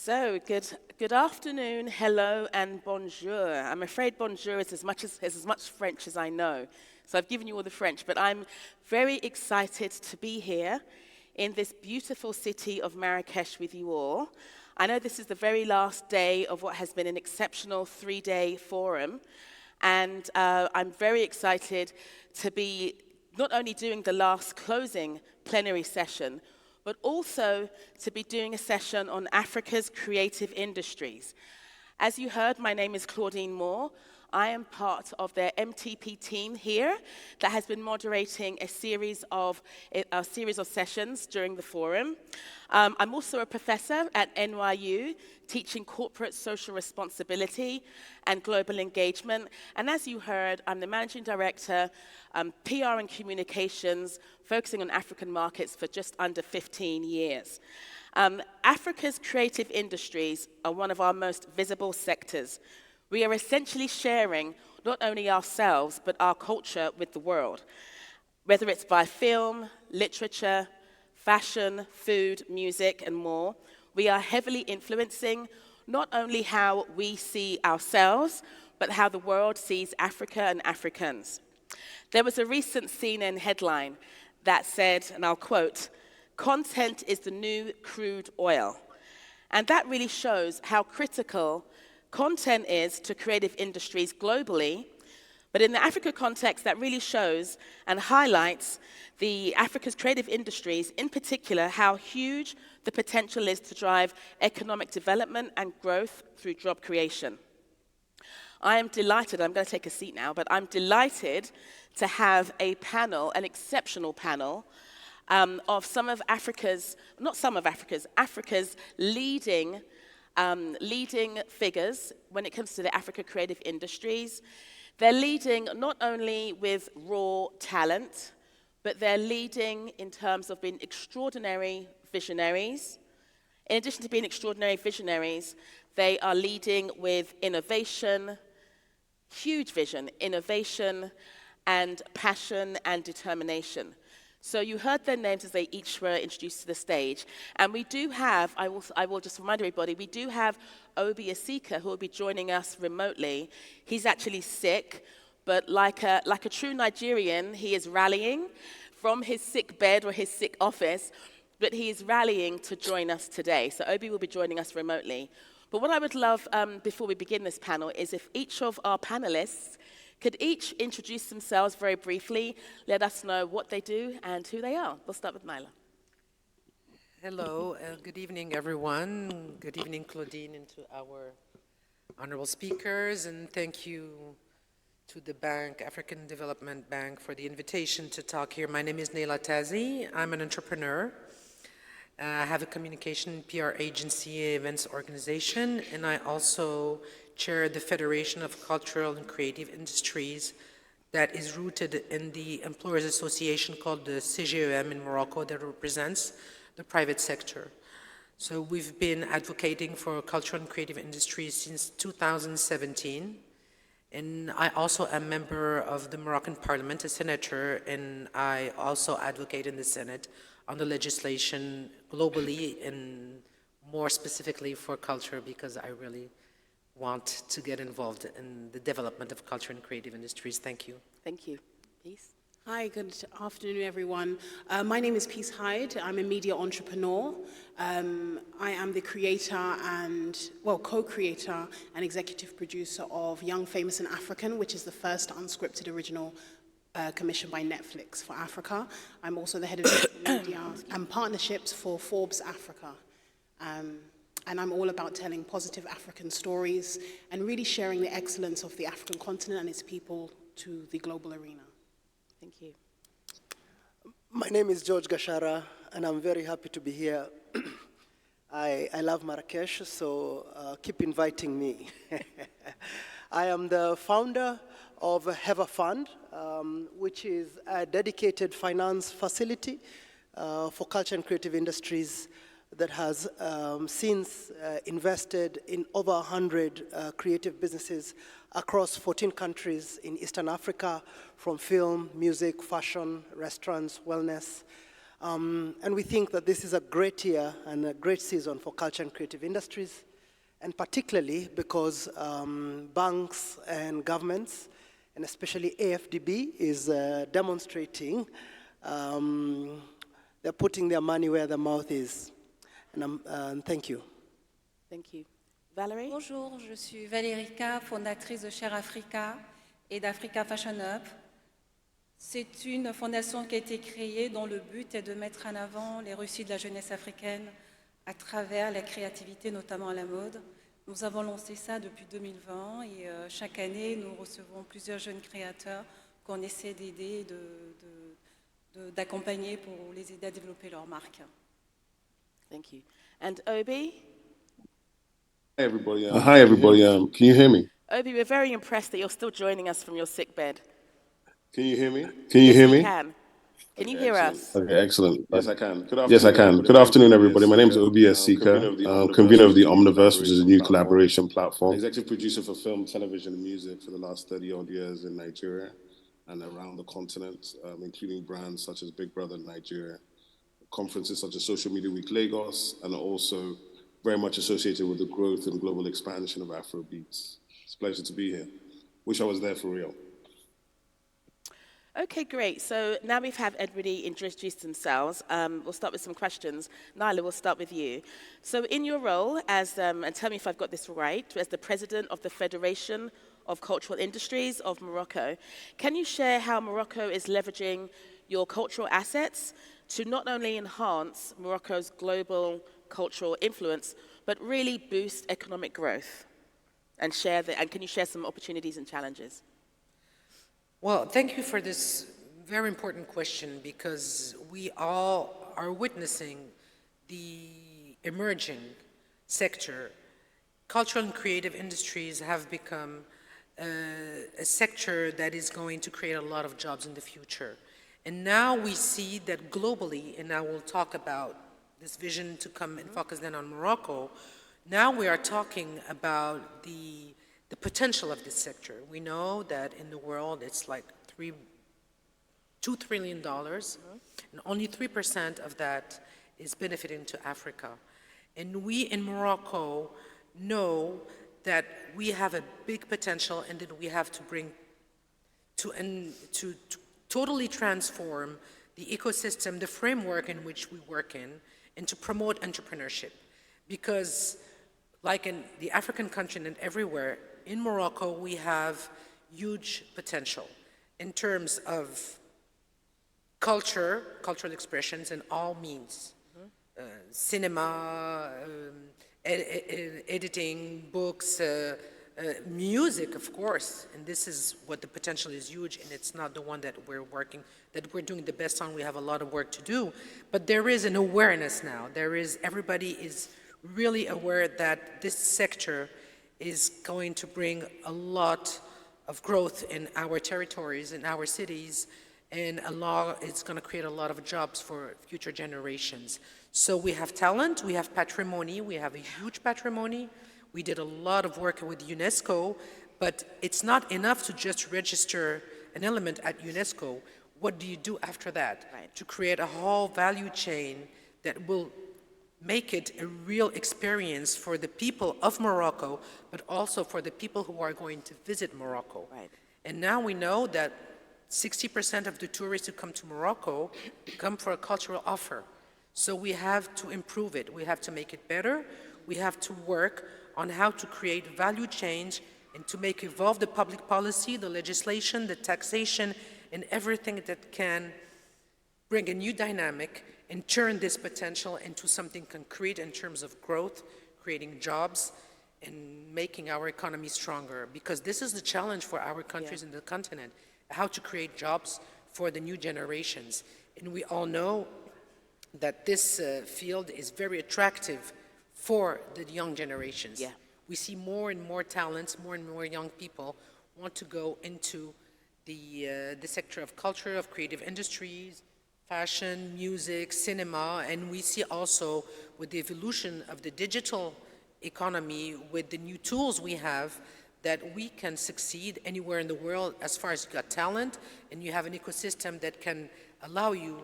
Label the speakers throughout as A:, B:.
A: So, good afternoon, hello, and bonjour. I'm afraid bonjour is as much French as I know. So I've given you all the French, but I'm very excited to be here in this beautiful city of Marrakesh with you all. I know this is the very last day of what has been an exceptional 3-day forum, and I'm very excited to be not only doing the last closing plenary session, but also to be doing a session on Africa's creative industries. As you heard, my name is Claudine Moore. I am part of their MTP team here that has been moderating a series of sessions during the forum. I'm also a professor at NYU, teaching corporate social responsibility and global engagement. And as you heard, I'm the managing director, PR and communications, focusing on African markets for just under 15 years. Africa's creative industries are one of our most visible sectors. We are essentially sharing not only ourselves, but our culture with the world. Whether it's by film, literature, fashion, food, music, and more, we are heavily influencing not only how we see ourselves, but how the world sees Africa and Africans. There was a recent CNN headline that said, and I'll quote, "Content is the new crude oil." And that really shows how critical content is to creative industries globally, but in the Africa context, that really shows and highlights the Africa's creative industries, in particular, how huge the potential is to drive economic development and growth through job creation. I am delighted, I'm going to take a seat now, but I'm delighted to have a panel, an exceptional panel, of Africa's leading figures when it comes to the Africa creative industries. They're leading not only with raw talent, but they're leading in terms of being extraordinary visionaries. In addition to being extraordinary visionaries, they are leading with innovation, huge vision, innovation, and passion and determination. So you heard their names as they each were introduced to the stage. And we do have, I will just remind everybody, we do have Obi Asika, who will be joining us remotely. He's actually sick, but like a true Nigerian, he is rallying from his sick bed or his sick office, but he is rallying to join us today. So Obi will be joining us remotely. But what I would love, before we begin this panel, is if each of our panelists could each introduce themselves very briefly, let us know what they do and who they are. We'll start with Nyla.
B: Hello, good evening, everyone. Good evening, Claudine, and to our honorable speakers, and thank you to the bank, African Development Bank, for the invitation to talk here. My name is Neila Tazi. I'm an entrepreneur. I have a communication PR agency, events organization, and I also chair the Federation of Cultural and Creative Industries that is rooted in the Employers Association called the CGEM in Morocco that represents the private sector. So we've been advocating for cultural and creative industries since 2017. And I also am a member of the Moroccan Parliament, a senator, and I also advocate in the Senate on the legislation globally and more specifically for culture, because I really want to get involved in the development of culture and creative industries. Thank you.
A: Thank you. Peace.
C: Hi, good afternoon, everyone. My name is Peace Hyde. I'm a media entrepreneur. I am the co-creator and executive producer of Young, Famous and African, which is the first unscripted original commissioned by Netflix for Africa. I'm also the head of digital media and partnerships for Forbes Africa. And I'm all about telling positive African stories and really sharing the excellence of the African continent and its people to the global arena.
A: Thank you.
D: My name is George Gashara, and I'm very happy to be here. I love Marrakesh, so keep inviting me. I am the founder of Heva Fund, which is a dedicated finance facility for culture and creative industries that has since invested in over 100 creative businesses across 14 countries in Eastern Africa, from film, music, fashion, restaurants, wellness. And we think that this is a great year and a great season for culture and creative industries, and particularly because banks and governments, and especially AFDB, is demonstrating they're putting their money where their mouth is. And thank you.
A: Thank you. Valerie?
E: Bonjour, je suis Valérie K, fondatrice de Share Africa et d'Africa Fashion Hub. C'est une fondation qui a été créée dont le but est de mettre en avant les réussites de la jeunesse africaine à travers la créativité, notamment à la mode. Nous avons lancé ça depuis 2020 et chaque année, nous recevons plusieurs jeunes créateurs qu'on essaie d'aider, d'accompagner pour les aider à développer leur marque.
A: Thank you. And Obi?
F: Hi everybody. Hi everybody. Can you hear me?
A: Obi, we're very impressed that you're still joining us from your sick bed.
F: Can you hear me? Can you hear
A: We
F: me?
A: can. Can you hear us?
F: Okay, excellent. Yes, I can. Yes, I can. Good afternoon, everybody. My name is Obi Sika, convener of the Omniverse, which is a new collaboration platform. Executive producer for film, television, and music for the last 30-odd years in Nigeria and around the continent, including brands such as Big Brother Nigeria, conferences such as Social Media Week Lagos, and also very much associated with the growth and global expansion of Afrobeats. It's a pleasure to be here. Wish I was there for real.
A: Okay, great. So now we've had everybody introduce themselves. We'll start with some questions. Nyla, we'll start with you. So in your role as, and tell me if I've got this right, as the president of the Federation of Cultural Industries of Morocco, can you share how Morocco is leveraging your cultural assets to not only enhance Morocco's global cultural influence, but really boost economic growth? And can you share some opportunities and challenges?
B: Well, thank you for this very important question, because we all are witnessing the emerging sector. Cultural and creative industries have become a sector that is going to create a lot of jobs in the future. And now we see that globally, and I will talk about this vision to come and focus then on Morocco, now we are talking about the potential of this sector. We know that in the world it's like $2 trillion, and only 3% of that is benefiting to Africa. And we in Morocco know that we have a big potential and that we have to bring to totally transform the ecosystem, the framework in which we work in, and to promote entrepreneurship. Because like in the African continent, everywhere, in Morocco, we have huge potential in terms of culture, cultural expressions in all means. Cinema, editing, books, music, of course, and this is what the potential is huge, and it's not the one that we're doing the best on. We have a lot of work to do, but there is an awareness now. Everybody is really aware that this sector is going to bring a lot of growth in our territories, in our cities, and it's going to create a lot of jobs for future generations. So we have talent, we have patrimony, we have a huge patrimony. We did a lot of work with UNESCO, but it's not enough to just register an element at UNESCO. What do you do after that?
A: Right.
B: To create a whole value chain that will make it a real experience for the people of Morocco, but also for the people who are going to visit Morocco.
A: Right.
B: And now we know that 60% of the tourists who come to Morocco come for a cultural offer. So we have to improve it. We have to make it better. We have to work on how to create value change and to make evolve the public policy, the legislation, the taxation, and everything that can bring a new dynamic and turn this potential into something concrete in terms of growth, creating jobs, and making our economy stronger. Because this is the challenge for our countries in the continent, how to create jobs for the new generations. And we all know that this field is very attractive for the young generations.
A: Yeah.
B: We see more and more talents, more and more young people want to go into the sector of culture, of creative industries, fashion, music, cinema, and we see also with the evolution of the digital economy, with the new tools we have, that we can succeed anywhere in the world as far as you got talent and you have an ecosystem that can allow you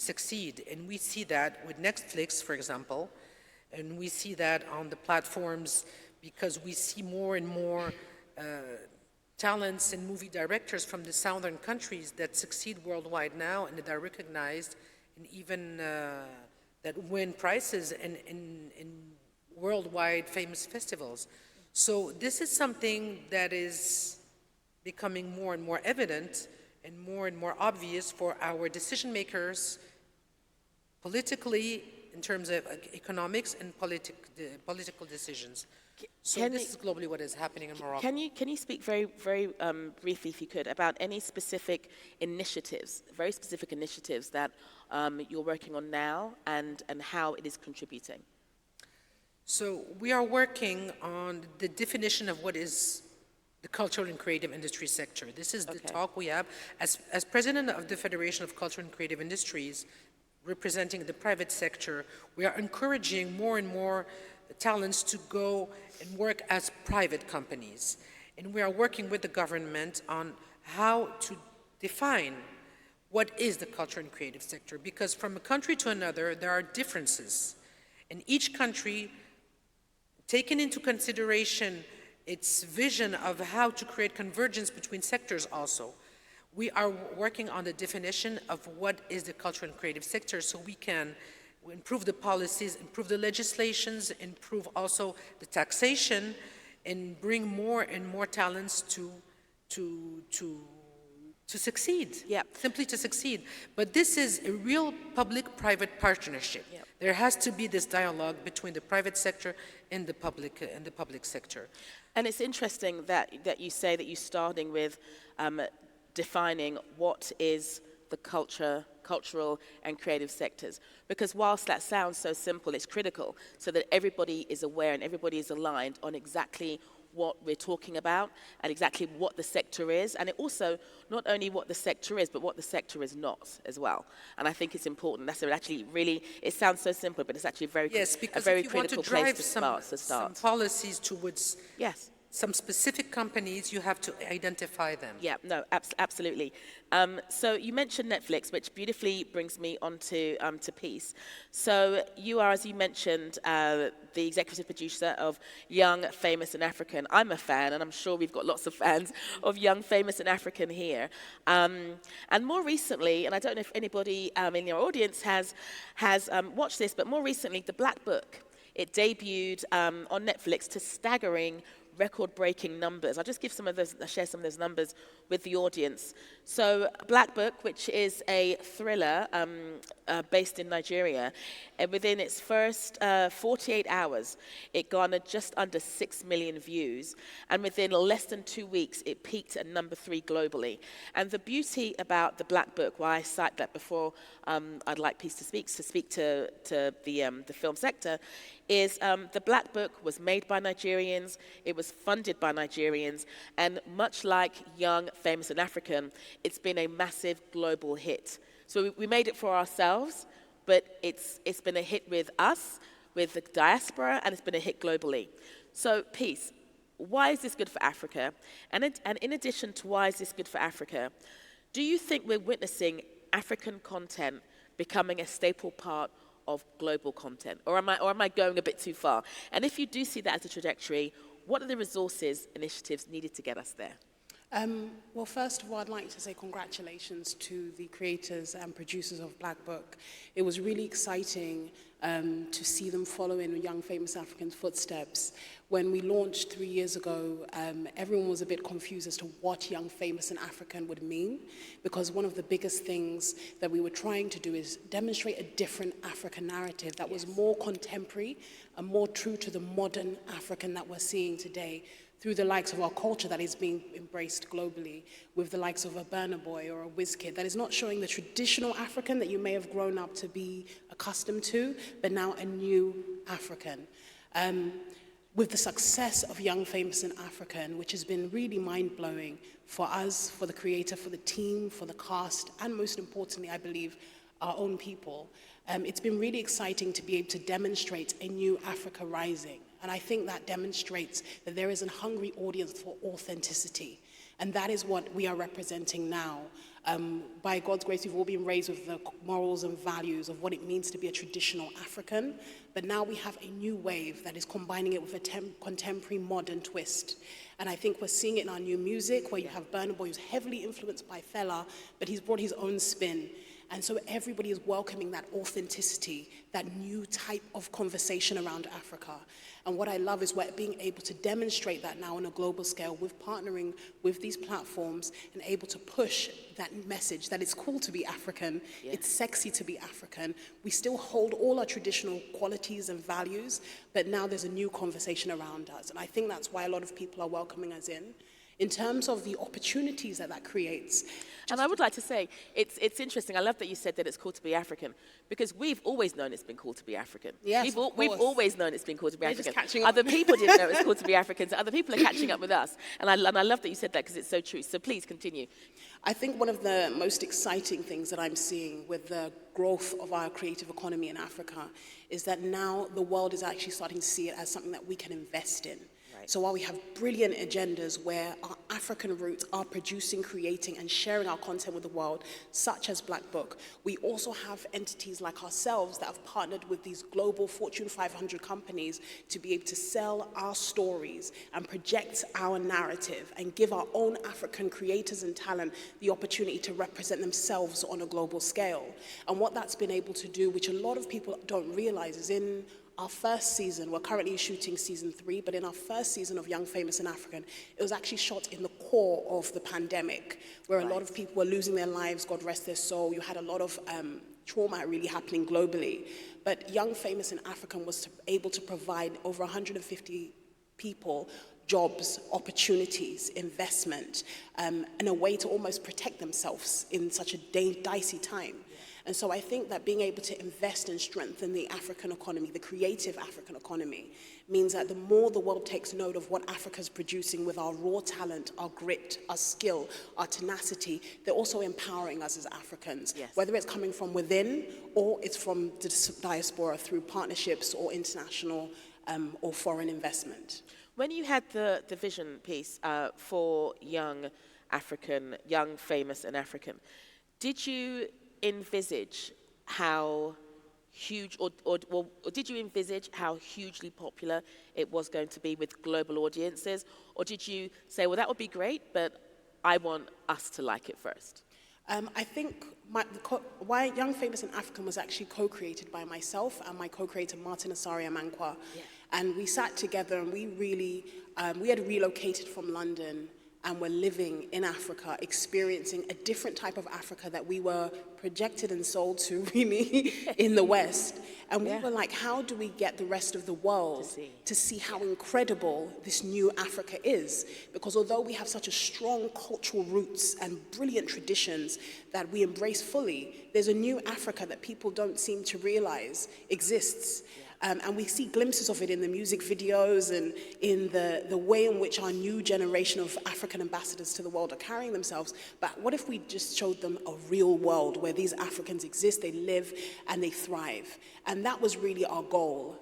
B: succeed. And we see that with Netflix, for example, and we see that on the platforms because we see more and more talents and movie directors from the southern countries that succeed worldwide now and that are recognized and even that win prizes in worldwide famous festivals. So this is something that is becoming more and more evident and more obvious for our decision makers politically in terms of economics and political decisions. So this is globally what is happening in Morocco.
A: Can you speak very briefly, if you could, about any specific initiatives, very specific initiatives that you're working on now and how it is contributing?
B: So we are working on the definition of what is the cultural and creative industry sector. This is the talk we have. As president of the Federation of Cultural and Creative Industries, representing the private sector, we are encouraging more and more talents to go and work as private companies. And we are working with the government on how to define what is the cultural and creative sector, because from a country to another, there are differences. And each country, taking into consideration its vision of how to create convergence between sectors also, we are working on the definition of what is the cultural and creative sector so we can improve the policies, improve the legislations, improve also the taxation, and bring more and more talents to succeed, simply to succeed. But this is a real public-private partnership. There has to be this dialogue between the private sector and the public sector.
A: And it's interesting that you say that you're starting with defining what is the cultural and creative sectors. Because whilst that sounds so simple, it's critical so that everybody is aware and everybody is aligned on exactly what we're talking about and exactly what the sector is. And it also, not only what the sector is, but what the sector is not as well. And I think it's important. That's actually really, it sounds so simple, but it's actually a very critical place to start.
B: Some policies towards some specific companies, you have to identify them.
A: Yeah, no, absolutely. So you mentioned Netflix, which beautifully brings me on to Peace. So you are, as you mentioned, the executive producer of Young, Famous and African. I'm a fan, and I'm sure we've got lots of fans of Young, Famous and African here. And more recently, and I don't know if anybody in your audience has watched this, but more recently, The Black Book. It debuted on Netflix to staggering record-breaking numbers. I'll just give share some of those numbers with the audience. So Black Book, which is a thriller based in Nigeria, and within its first 48 hours, it garnered just under 6 million views, and within less than 2 weeks, it peaked at number 3 globally. And the beauty about the Black Book, why I cite that before I'd like Peace to speak to the film sector, is the Black Book was made by Nigerians, it was funded by Nigerians, and much like Young, Famous and African, it's been a massive global hit. So we made it for ourselves, but it's been a hit with us, with the diaspora, and it's been a hit globally. So Peace, why is this good for Africa? And in addition to why is this good for Africa, do you think we're witnessing African content becoming a staple part of global content? Or am I going a bit too far? And if you do see that as a trajectory, what are the resources, initiatives needed to get us there?
C: Well, first of all, I'd like to say congratulations to the creators and producers of Black Book. It was really exciting to see them follow in Young, Famous African's footsteps. When we launched 3 years ago, everyone was a bit confused as to what Young, Famous and African would mean, because one of the biggest things that we were trying to do is demonstrate a different African narrative that was more contemporary and more true to the modern African that we're seeing today, through the likes of our culture that is being embraced globally, with the likes of a Burna Boy or a Wizkid, that is not showing the traditional African that you may have grown up to be accustomed to, but now a new African. With the success of Young, Famous and African, which has been really mind-blowing for us, for the creator, for the team, for the cast, and most importantly, I believe, our own people, it's been really exciting to be able to demonstrate a new Africa rising. And I think that demonstrates that there is a hungry audience for authenticity. And that is what we are representing now. By God's grace, we've all been raised with the morals and values of what it means to be a traditional African, but now we have a new wave that is combining it with a contemporary modern twist. And I think we're seeing it in our new music, where you have Burna Boy, who's heavily influenced by Fela, but he's brought his own spin. And so everybody is welcoming that authenticity, that new type of conversation around Africa. And what I love is we're being able to demonstrate that now on a global scale with partnering with these platforms and able to push that message that it's cool to be African, it's sexy to be African. We still hold all our traditional qualities and values, but now there's a new conversation around us. And I think that's why a lot of people are welcoming us in. In terms of the opportunities that that creates.
A: And I would like to say, it's interesting. I love that you said that it's cool to be African, because we've always known it's been cool to be African.
C: Yes,
A: we've always known it's been cool to be
C: They're just
A: African.
C: catching up.
A: Other people didn't know it was cool to be African, so other people are catching up with us. And I love that you said that, because it's so true. So please continue.
C: I think one of the most exciting things that I'm seeing with the growth of our creative economy in Africa is that now the world is actually starting to see it as something that we can invest in. So while we have brilliant agendas where our African roots are producing, creating, and sharing our content with the world, such as Black Book, we also have entities like ourselves that have partnered with these global Fortune 500 companies to be able to sell our stories and project our narrative and give our own African creators and talent the opportunity to represent themselves on a global scale. And what that's been able to do, which a lot of people don't realize, is in our first season, we're currently shooting season 3, but in our first season of Young, Famous and African, it was actually shot in the core of the pandemic, where a lot of people were losing their lives, God rest their soul. You had a lot of trauma really happening globally. But Young, Famous and African was able to provide over 150 people jobs, opportunities, investment, and a way to almost protect themselves in such a dicey time. And so I think that being able to invest and strengthen the African economy, the creative African economy, means that the more the world takes note of what Africa's producing with our raw talent, our grit, our skill, our tenacity, they're also empowering us as Africans, whether it's coming from within or it's from the diaspora through partnerships or international or foreign investment.
A: When you had the vision piece for Young, Famous and African, did you envisage how huge, or did you envisage how hugely popular it was going to be with global audiences? Or did you say, well, that would be great, but I want us to like it first?
C: I think why Young, Famous and African was actually co-created by myself and my co-creator Martin Asari Amankwa. And we sat together and we really, we had relocated from London and were living in Africa, experiencing a different type of Africa that we were projected and sold to really in the West. And we were like, how do we get the rest of the world to see how incredible this new Africa is? Because although we have such a strong cultural roots and brilliant traditions that we embrace fully, there's a new Africa that people don't seem to realize exists. And we see glimpses of it in the music videos and in the way in which our new generation of African ambassadors to the world are carrying themselves. But what if we just showed them a real world where these Africans exist, they live, and they thrive? And that was really our goal.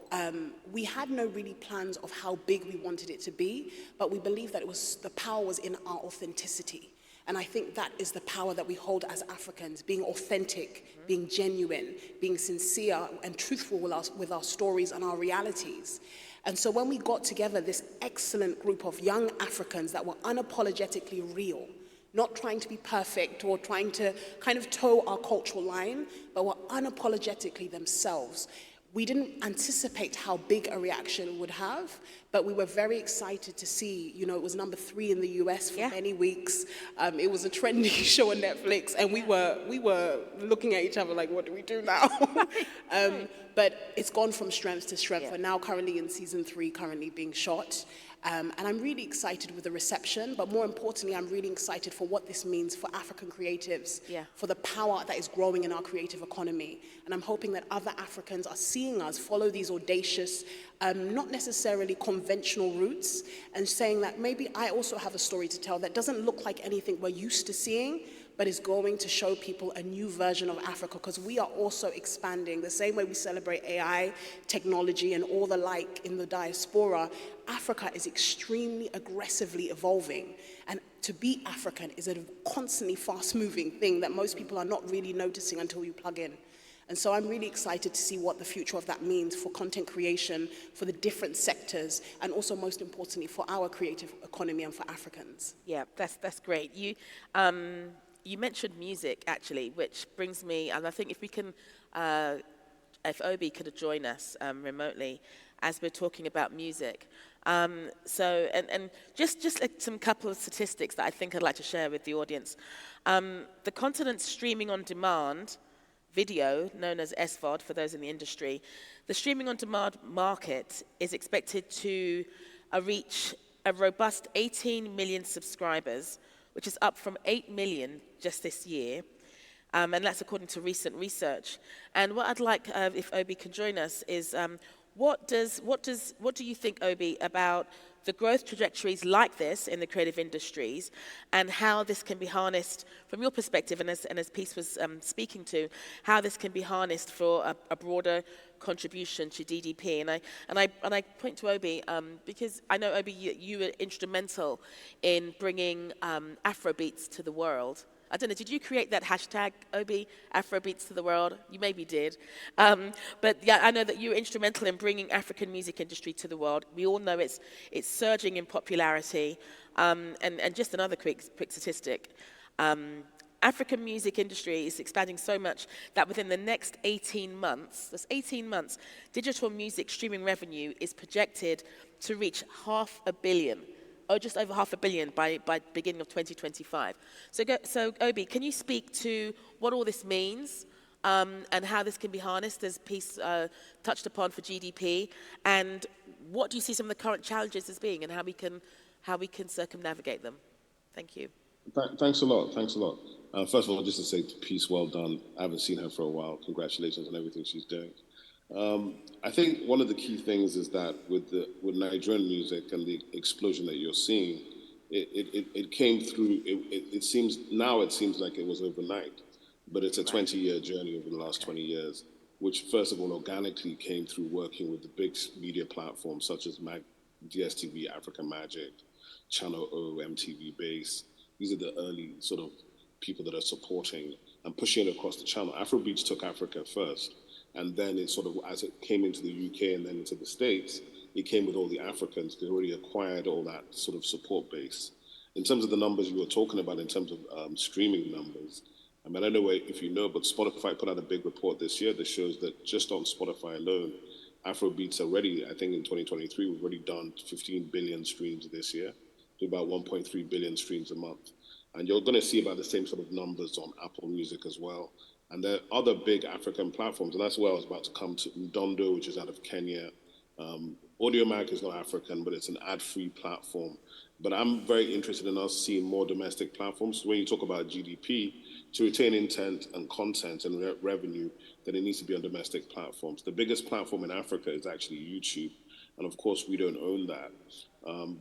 C: We had no really plans of how big we wanted it to be, but we believed that the power was in our authenticity. And I think that is the power that we hold as Africans, being authentic, being genuine, being sincere and truthful with our stories and our realities. And so when we got together this excellent group of young Africans that were unapologetically real, not trying to be perfect or trying to kind of toe our cultural line, but were unapologetically themselves, we didn't anticipate how big a reaction it would have, but we were very excited to see, you know, it was number 3 in the US for many weeks. It was a trending show on Netflix, and we were looking at each other like, what do we do now? But it's gone from strength to strength. We're now currently in season 3, currently being shot. And I'm really excited with the reception, but more importantly, I'm really excited for what this means for African creatives, for the power that is growing in our creative economy. And I'm hoping that other Africans are seeing us follow these audacious, not necessarily conventional routes, and saying that maybe I also have a story to tell that doesn't look like anything we're used to seeing, but is going to show people a new version of Africa, because we are also expanding. The same way we celebrate AI, technology, and all the like in the diaspora, Africa is extremely aggressively evolving. And to be African is a constantly fast-moving thing that most people are not really noticing until you plug in. And so I'm really excited to see what the future of that means for content creation, for the different sectors, and also most importantly for our creative economy and for Africans.
A: Yeah, that's great. You mentioned music actually, which brings me, and I think if we can, if Obi could join us remotely as we're talking about music. And just like some couple of statistics that I think I'd like to share with the audience. The continent's streaming on demand video, known as SVOD for those in the industry, the streaming on demand market is expected to reach a robust 18 million subscribers, which is up from 8 million just this year. And that's according to recent research. And what I'd like, if Obi can join us, is what do you think, Obi, about the growth trajectories like this in the creative industries, and how this can be harnessed from your perspective, and as Peace was speaking to, how this can be harnessed for a broader contribution to GDP. And I point to Obi because I know, Obi, you were instrumental in bringing Afrobeats to the world. I don't know, did you create that hashtag, Obi, Afrobeats to the world? You maybe did. But yeah, I know that you were instrumental in bringing African music industry to the world. We all know it's surging in popularity. And just another quick statistic. African music industry is expanding so much that within the next 18 months, that's 18 months, digital music streaming revenue is projected to reach $500 million. Or just over $500 million by beginning of 2025. So Obi, can you speak to what all this means and how this can be harnessed, as Peace touched upon, for GDP, and what do you see some of the current challenges as being, and how we can circumnavigate them? Thank you.
F: Thanks a lot. First of all, just to say to Peace, well done. I haven't seen her for a while. Congratulations on everything she's doing. I think one of the key things is that with Nigerian music and the explosion that you're seeing, it came through. It seems like it was overnight, but it's a 20-year journey over the last 20 years, which first of all organically came through working with the big media platforms such as DSTV, Africa Magic, Channel O, MTV Base. These are the early sort of people that are supporting and pushing it across the channel. Afrobeats took Africa first. And then it sort of, as it came into the UK and then into the States, it came with all the Africans. They already acquired all that sort of support base. In terms of the numbers you were talking about, in terms of streaming numbers, I mean, I don't know if you know, but Spotify put out a big report this year that shows that just on Spotify alone, Afrobeats already, I think in 2023, we've already done 15 billion streams this year, to about 1.3 billion streams a month. And you're going to see about the same sort of numbers on Apple Music as well. And there are other big African platforms, and that's where I was about to come to. Ndondo, which is out of Kenya. Audiomack is not African, but it's an ad-free platform. But I'm very interested in us seeing more domestic platforms. When you talk about GDP, to retain intent and content and revenue, then it needs to be on domestic platforms. The biggest platform in Africa is actually YouTube, and of course we don't own that.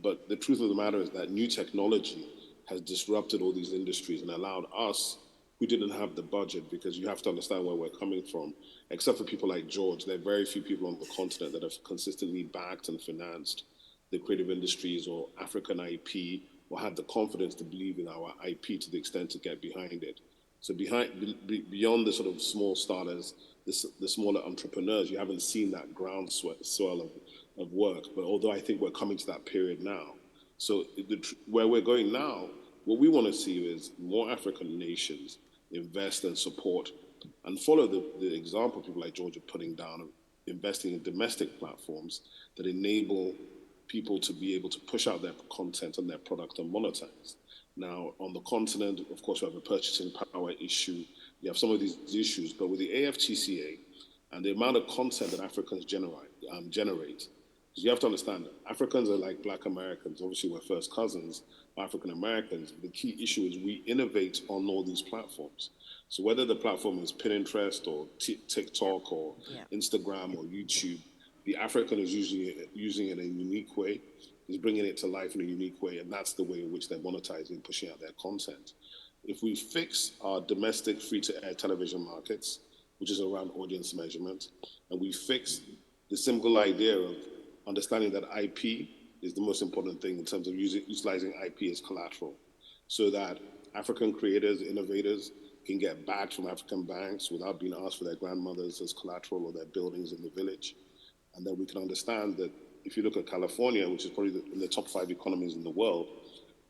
F: But the truth of the matter is that new technology has disrupted all these industries and allowed us, who didn't have the budget, because you have to understand where we're coming from, except for people like George, there are very few people on the continent that have consistently backed and financed the creative industries or African IP, or had the confidence to believe in our IP to the extent to get behind it. So beyond the sort of small starters, the smaller entrepreneurs, you haven't seen that groundswell of work. But although I think we're coming to that period now. So where we're going now, what we want to see is more African nations invest and support and follow the example people like George are putting down of investing in domestic platforms that enable people to be able to push out their content and their product and monetize. Now, on the continent, of course, we have a purchasing power issue. You have some of these issues, but with the AFTCA and the amount of content that Africans generate, because you have to understand, Africans are like Black Americans. Obviously, we're first cousins, African Americans. The key issue is we innovate on all these platforms. So whether the platform is Pinterest or TikTok or Instagram or YouTube, the African is using it in a unique way, is bringing it to life in a unique way, and that's the way in which they're monetizing, pushing out their content. If we fix our domestic free-to-air television markets, which is around audience measurement, and we fix the simple idea of understanding that IP is the most important thing in terms of utilizing IP as collateral. so that African creators, innovators can get back from African banks without being asked for their grandmothers as collateral or their buildings in the village. And then we can understand that if you look at California, which is probably in the top 5 economies in the world,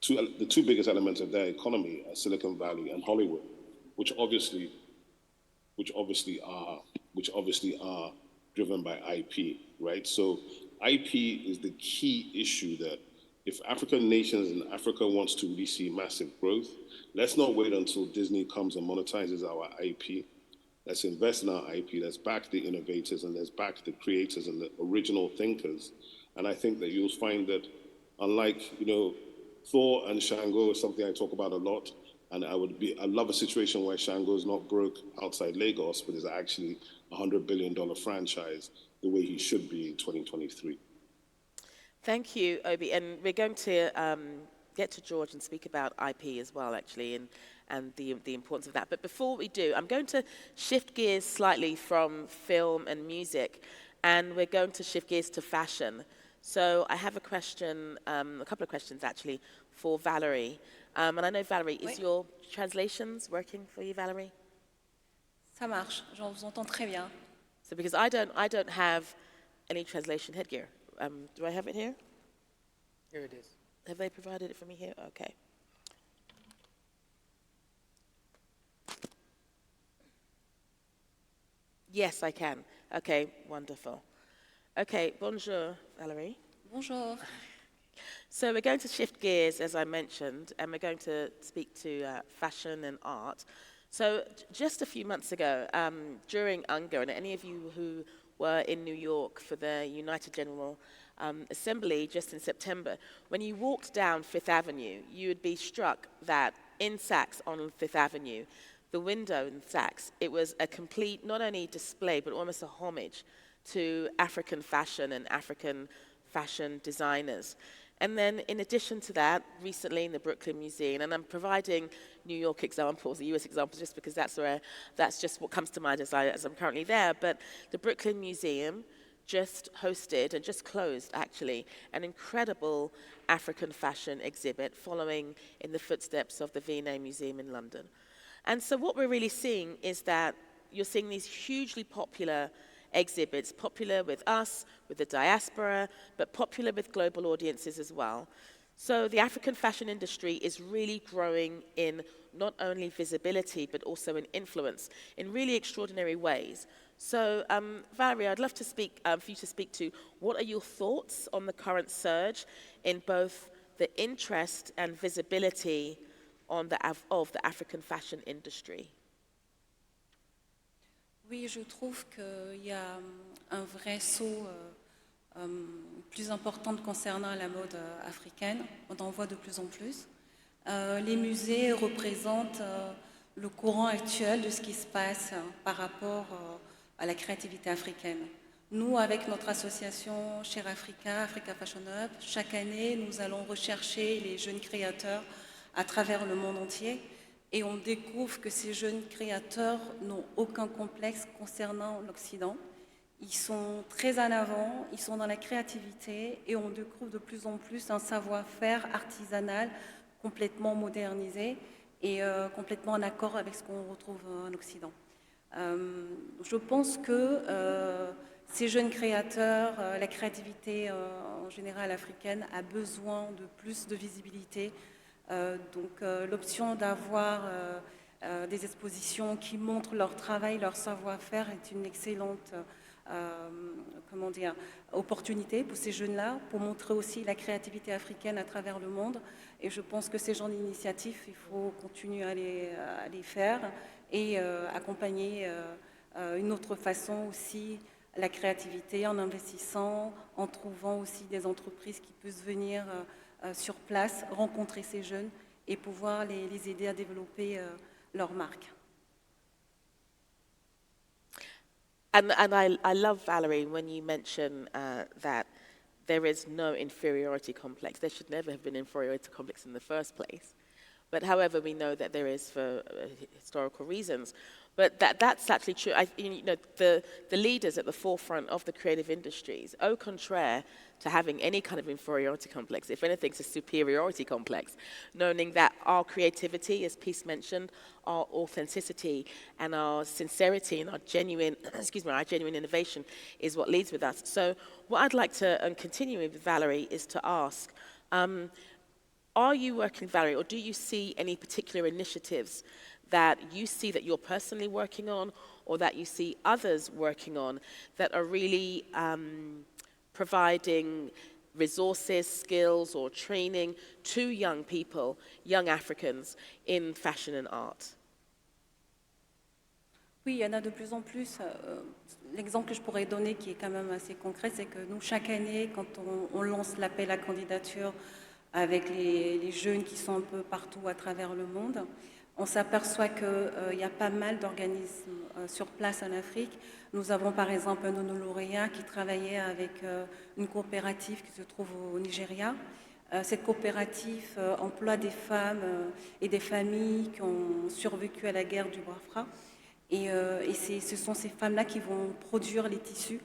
F: the two biggest elements of their economy are Silicon Valley and Hollywood, which obviously are driven by IP, right? So IP is the key issue that if African nations and Africa wants to really see massive growth, let's not wait until Disney comes and monetizes our IP. Let's invest in our IP, let's back the innovators, and let's back the creators and the original thinkers. And I think that you'll find that unlike, Thor and Shango is something I talk about a lot. And I love a situation where Shango is not broke outside Lagos, but is actually a $100 billion franchise the way he should be in 2023.
A: Thank you, Obi. And we're going to get to George and speak about IP as well, actually, and the importance of that. But before we do, I'm going to shift gears slightly from film and music, and we're going to shift gears to fashion. So I have a question, a couple of questions actually, for Valerie. And I know, Valerie, is your translations working for you, Valerie?
E: Ça marche, je vous entends très bien.
A: So because I don't have any translation headgear. Do I have it here?
B: Here it is.
A: Have they provided it for me here? Okay. Yes, I can. Okay, wonderful. Okay, bonjour, Valerie.
E: Bonjour.
A: So we're going to shift gears, as I mentioned, and we're going to speak to fashion and art. So just a few months ago, during UNGA, and any of you who were in New York for the United General Assembly just in September, when you walked down Fifth Avenue, you would be struck that in Saks on Fifth Avenue, the window in Saks, it was a complete, not only display, but almost a homage to African fashion and African fashion designers. And then in addition to that, recently in the Brooklyn Museum, and I'm providing New York examples, US examples, just because that's just what comes to mind as I'm currently there, but the Brooklyn Museum just hosted and just closed actually an incredible African fashion exhibit following in the footsteps of the V&A Museum in London. And so what we're really seeing is that you're seeing these hugely popular exhibits, popular with us, with the diaspora, but popular with global audiences as well. So the African fashion industry is really growing in not only visibility, but also in influence in really extraordinary ways. So Valerie, I'd love to speak for you to speak to what are your thoughts on the current surge in both the interest and visibility of the African fashion industry?
E: Oui, je trouve qu'il y a un vrai saut plus important concernant la mode africaine. On en voit de plus en plus. Les musées représentent le courant actuel de ce qui se passe par rapport à la créativité africaine. Nous, avec notre association Share Africa, Africa Fashion Hub, chaque année, nous allons rechercher les jeunes créateurs à travers le monde entier. Et on découvre que ces jeunes créateurs n'ont aucun complexe concernant l'Occident. Ils sont très en avant, ils sont dans la créativité et on découvre de plus en plus un savoir-faire artisanal complètement modernisé et complètement en accord avec ce qu'on retrouve en Occident. Je pense que ces jeunes créateurs, la créativité en général africaine a besoin de plus de visibilité. Donc l'option d'avoir des expositions qui montrent leur travail, leur savoir-faire est une excellente opportunité pour ces jeunes-là, pour montrer aussi la créativité africaine à travers le monde. Et je pense que ces genres d'initiatives, il faut continuer à les faire et accompagner une autre façon aussi la créativité en investissant, en trouvant aussi des entreprises qui puissent venir sur place, rencontrer ces jeunes et pouvoir les aider à développer leur marque.
A: And I love, Valerie, when you mention that there is no inferiority complex. There should never have been inferiority complex in the first place. But however, we know that there is for historical reasons. But that's actually true. The leaders at the forefront of the creative industries, au contraire to having any kind of inferiority complex, if anything, it's a superiority complex, knowing that our creativity, as Peace mentioned, our authenticity and our sincerity and our genuine, our genuine innovation is what leads with us. So what I'd like to continue with Valerie is to ask, are you working, Valerie, or do you see any particular initiatives that you see that you're personally working on or that you see others working on that are really providing resources, skills, or training to young people, young Africans, in fashion and art?
E: Oui, il y en a de plus en plus. L'exemple que je pourrais donner qui est quand même assez concret, c'est que nous, chaque année, quand on lance l'appel à candidature avec les jeunes qui sont un peu partout à travers le monde, on s'aperçoit qu'il y a pas mal d'organismes sur place en Afrique. Nous avons par exemple un de nos lauréats qui travaillait avec une coopérative qui se trouve au Nigeria. Cette coopérative emploie des femmes et des familles qui ont survécu à la guerre du Biafra. Et ce sont ces femmes-là qui vont produire les tissus,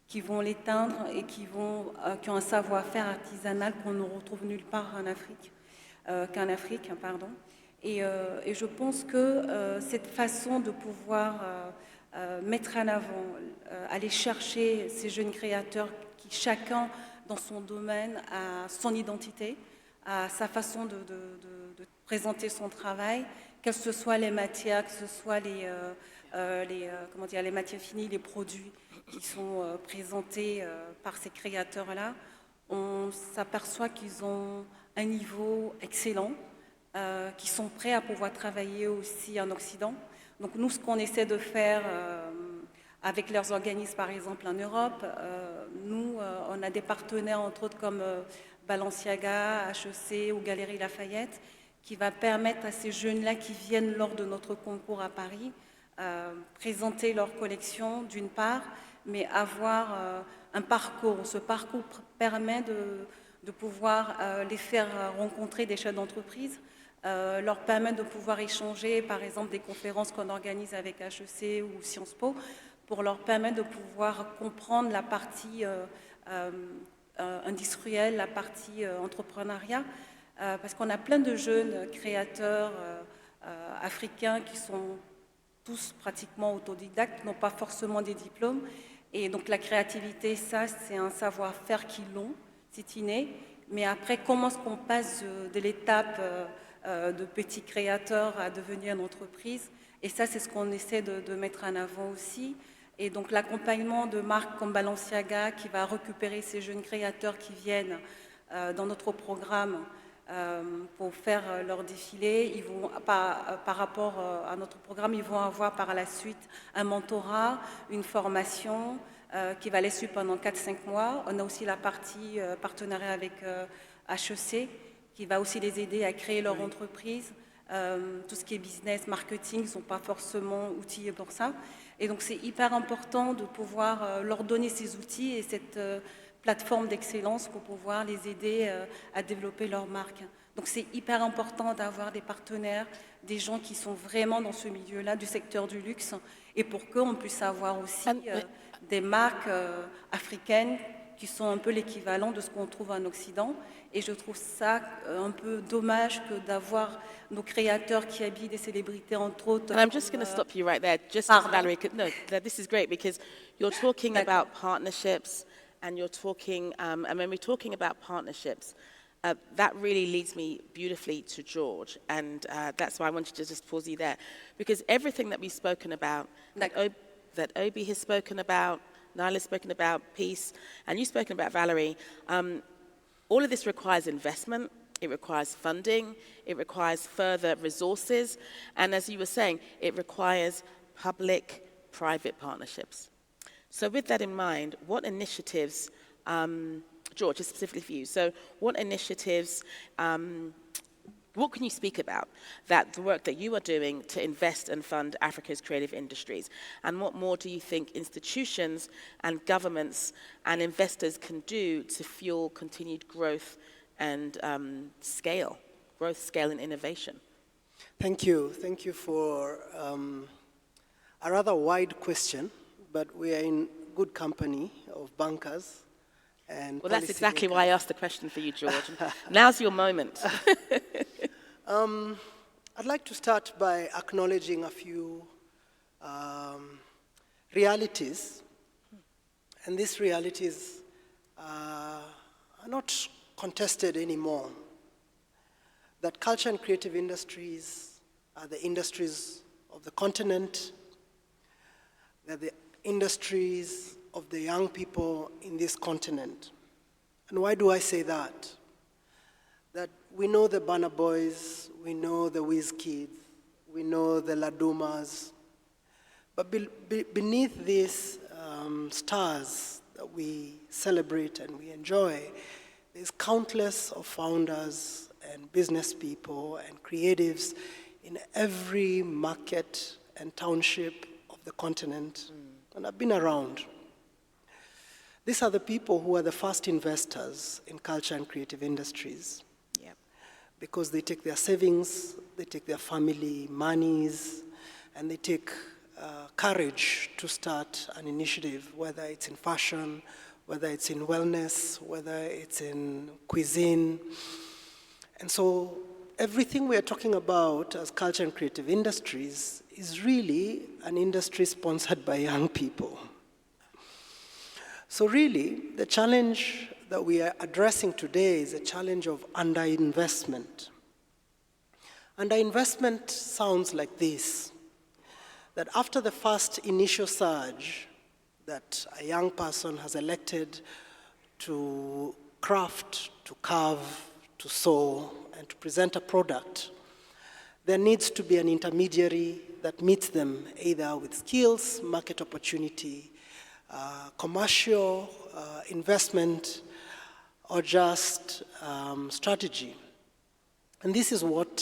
E: qui vont les teindre et qui ont un savoir-faire artisanal qu'on ne retrouve nulle part en Afrique, qu'en Afrique, pardon. Et je pense que cette façon de pouvoir mettre en avant, aller chercher ces jeunes créateurs qui chacun dans son domaine a son identité, a sa façon de présenter son travail, que ce soit les matières, que ce soit les matières finies, les produits qui sont présentés par ces créateurs-là, on s'aperçoit qu'ils ont un niveau excellent, qui sont prêts à pouvoir travailler aussi en Occident. Donc nous, ce qu'on essaie de faire avec leurs organismes, par exemple en Europe, nous, on a des partenaires, entre autres comme Balenciaga, HEC ou Galeries Lafayette, qui va permettre à ces jeunes-là qui viennent lors de notre concours à Paris présenter leur collection d'une part, mais avoir un parcours. Ce parcours permet de pouvoir les faire rencontrer des chefs d'entreprise, leur permet de pouvoir échanger, par exemple, des conférences qu'on organise avec HEC ou Sciences Po, pour leur permettre de pouvoir comprendre la partie industrielle, la partie entrepreneuriat, parce qu'on a plein de jeunes créateurs africains qui sont tous pratiquement autodidactes, n'ont pas forcément des diplômes. Et donc la créativité, ça, c'est un savoir-faire qu'ils ont, c'est inné. Mais après, comment est-ce qu'on passe de l'étape de petits créateurs à devenir une entreprise? Et ça, c'est ce qu'on essaie de mettre en avant aussi. Et donc l'accompagnement de marques comme Balenciaga, qui va récupérer ces jeunes créateurs qui viennent dans notre programme pour faire leur défilé. Ils vont, par rapport à notre programme, ils vont avoir par la suite un mentorat, une formation qui va les suivre pendant 4-5 mois. On a aussi la partie partenariat avec HEC qui va aussi les aider à créer leur entreprise. Tout ce qui est business, marketing, ils ne sont pas forcément outillés pour ça. Et donc c'est hyper important de pouvoir leur donner ces outils et cette plateforme d'excellence pour pouvoir les aider à développer leur marque. Donc c'est hyper important d'avoir des partenaires, des gens qui sont vraiment dans ce milieu-là, du secteur du luxe, et pour qu'on puisse avoir aussi des marques africaines qui sont un peu l'équivalent de ce qu'on trouve en Occident. Et je trouve ça un peu dommage que d'avoir nos créateurs qui habillent des célébrités, entre autres.
A: And I'm just going to stop you right there, just as Valerie could. No, this is great because you're talking about partnerships, and you're talking, and when we're talking about partnerships, that really leads me beautifully to George, and that's why I wanted to just pause you there, because everything that we've spoken about, that Obi has spoken about, Nyla's spoken about, Peace, and you've spoken about Valerie, all of this requires investment, it requires funding, it requires further resources, and as you were saying, it requires public-private partnerships. So with that in mind, what initiatives, George, specifically for you, so what initiatives, what can you speak about that the work that you are doing to invest and fund Africa's creative industries? And what more do you think institutions and governments and investors can do to fuel continued growth and scale and innovation?
D: Thank you. Thank you for a rather wide question, but we are in good company of bankers and
A: Well, that's
D: policy
A: exactly
D: makers.
A: why I asked the question for you, George. Now's your moment.
D: I'd like to start by acknowledging a few realities, and these realities are not contested anymore. That culture and creative industries are the industries of the continent, they're the industries of the young people in this continent. And why do I say that? That we know the Burna Boys, we know the Wizkids, we know the Ladumas, but beneath these stars that we celebrate and we enjoy, there's countless of founders and business people and creatives in every market and township of the continent, and I've been around. These are the people who are the first investors in culture and creative industries.
A: Yep.
D: Because they take their savings, they take their family monies, and they take courage to start an initiative, whether it's in fashion, whether it's in wellness, whether it's in cuisine. And so everything we are talking about as culture and creative industries is really an industry sponsored by young people. So really, the challenge that we are addressing today is a challenge of underinvestment. Underinvestment sounds like this, that after the first initial surge that a young person has elected to craft, to carve, to sew, and to present a product, there needs to be an intermediary that meets them either with skills, market opportunity, commercial investment, or just strategy. And this is what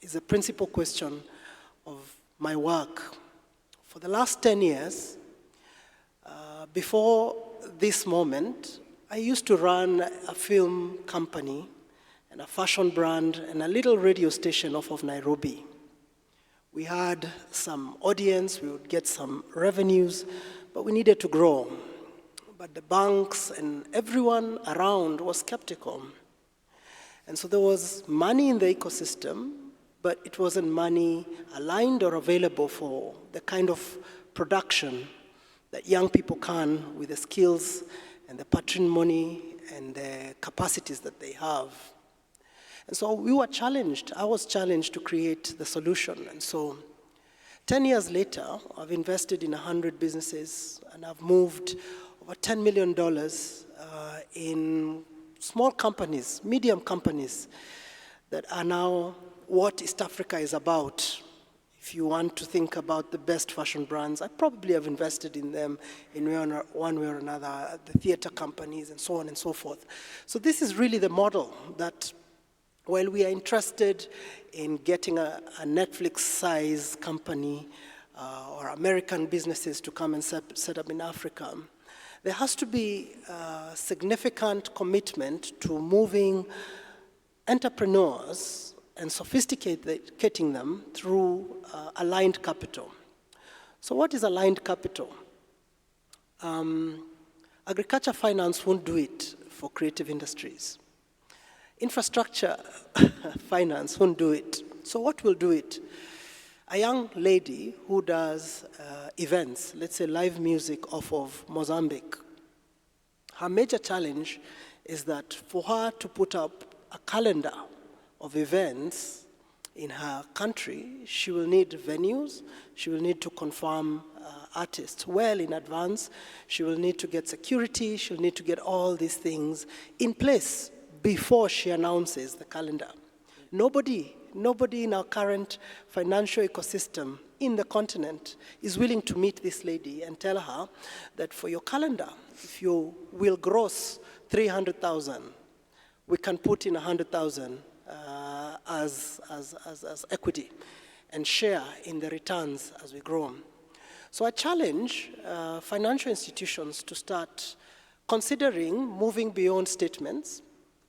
D: is a principal question of my work. For the last 10 years, before this moment, I used to run a film company and a fashion brand and a little radio station off of Nairobi. We had some audience, we would get some revenues, but we needed to grow. But the banks and everyone around was skeptical. And so there was money in the ecosystem, but it wasn't money aligned or available for the kind of production that young people can with the skills and the patrimony and the capacities that they have. And so we were challenged, I was challenged to create the solution. And so 10 years later, I've invested in 100 businesses and I've moved over $10 million in small companies, medium companies that are now what East Africa is about. If you want to think about the best fashion brands, I probably have invested in them in one way or another, the theater companies and so on and so forth. So this is really the model that while we are interested in getting a Netflix-size company or American businesses to come and set up in Africa, there has to be a significant commitment to moving entrepreneurs and sophisticating them through aligned capital. So what is aligned capital? Agriculture finance won't do it for creative industries. Infrastructure finance won't do it. So what will do it? A young lady who does events, let's say live music off of Mozambique, her major challenge is that for her to put up a calendar of events in her country, she will need venues, she will need to confirm artists well in advance, she will need to get security, she'll need to get all these things in place before she announces the calendar. Nobody in our current financial ecosystem in the continent is willing to meet this lady and tell her that for your calendar, if you will gross 300,000, we can put in 100,000 as equity and share in the returns as we grow. So I challenge financial institutions to start considering moving beyond statements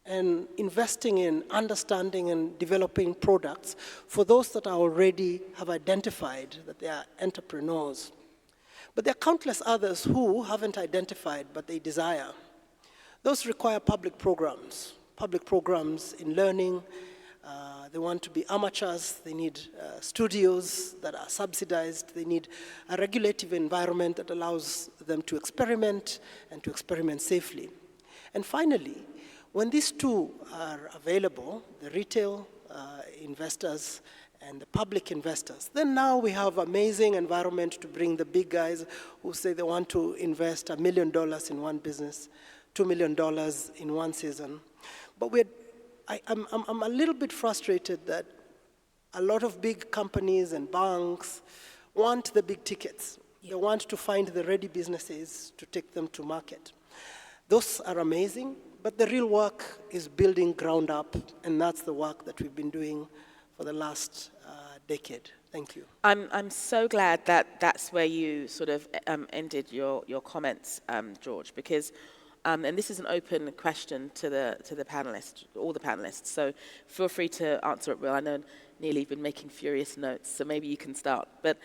D: and investing in understanding and developing products for those that are already have identified that they are entrepreneurs. But there are countless others who haven't identified, but they desire. Those require public programs in learning. They want to be amateurs. They need studios that are subsidized. They need a regulative environment that allows them to experiment and to experiment safely. And finally, when these two are available, the retail investors and the public investors, then now we have amazing environment to bring the big guys who say they want to invest $1 million in one business, $2 million in one season. But I'm a little bit frustrated that a lot of big companies and banks want the big tickets. They want to find the ready businesses to take them to market. Those are amazing, but the real work is building ground up, and that's the work that we've been doing for the last decade. Thank you.
A: I'm so glad that that's where you sort of ended your comments, George, because and this is an open question to the panelists, all the panelists. So feel free to answer it, Will. I know Neely, you've been making furious notes, so maybe you can start. But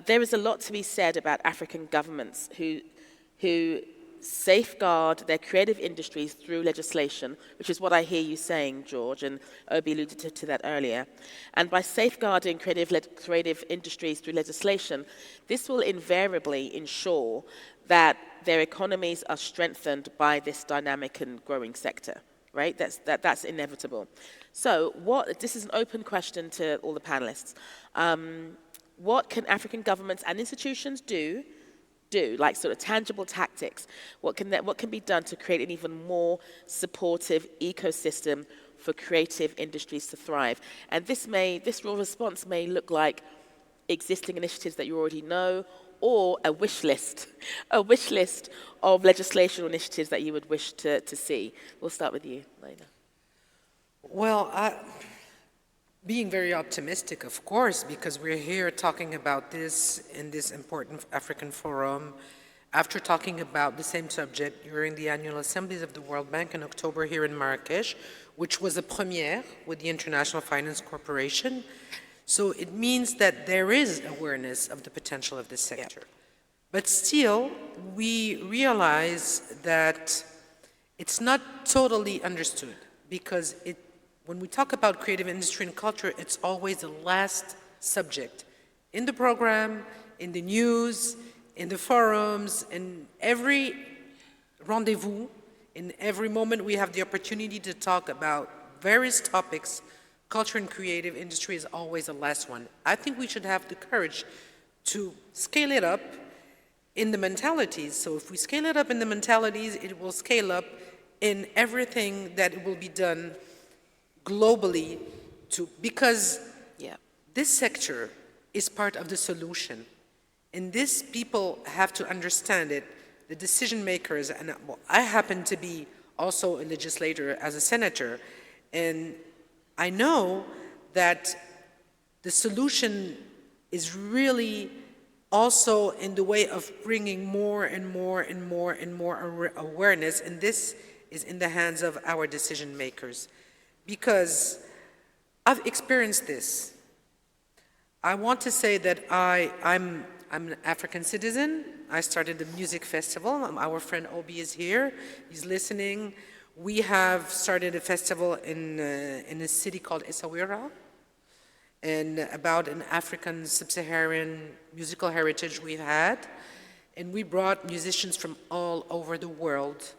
A: there is a lot to be said about African governments who safeguard their creative industries through legislation, which is what I hear you saying, George, and Obi alluded to that earlier. And by safeguarding creative industries through legislation, this will invariably ensure that their economies are strengthened by this dynamic and growing sector, right? That's inevitable. So this is an open question to all the panelists. What can African governments and institutions do, like sort of tangible tactics? What can be done to create an even more supportive ecosystem for creative industries to thrive? And this real response may look like existing initiatives that you already know, or a wish list of legislation or initiatives that you would wish to see. We'll start with you, Lena.
B: Well, being very optimistic, of course, because we're here talking about this in this important African forum, after talking about the same subject during the annual assemblies of the World Bank in October here in Marrakesh, which was a premiere with the International Finance Corporation. So it means that there is awareness of the potential of this sector. Yep. But still, we realize that it's not totally understood, because when we talk about creative industry and culture, it's always the last subject in the program, in the news, in the forums, in every rendezvous, in every moment we have the opportunity to talk about various topics. Culture and creative industry is always the last one. I think we should have the courage to scale it up in the mentalities. So if we scale it up in the mentalities, it will scale up in everything that it will be done globally, because this sector is part of the solution. And this, people have to understand it, the decision makers, and I happen to be also a legislator as a senator, and I know that the solution is really also in the way of bringing more and more and more and more awareness, and this is in the hands of our decision makers. Because I've experienced this. I want to say that I'm an African citizen. I started a music festival. Our friend Obi is here. He's listening. We have started a festival in a city called Essaouira, and about an African sub-Saharan musical heritage we've had. And we brought musicians from all over the world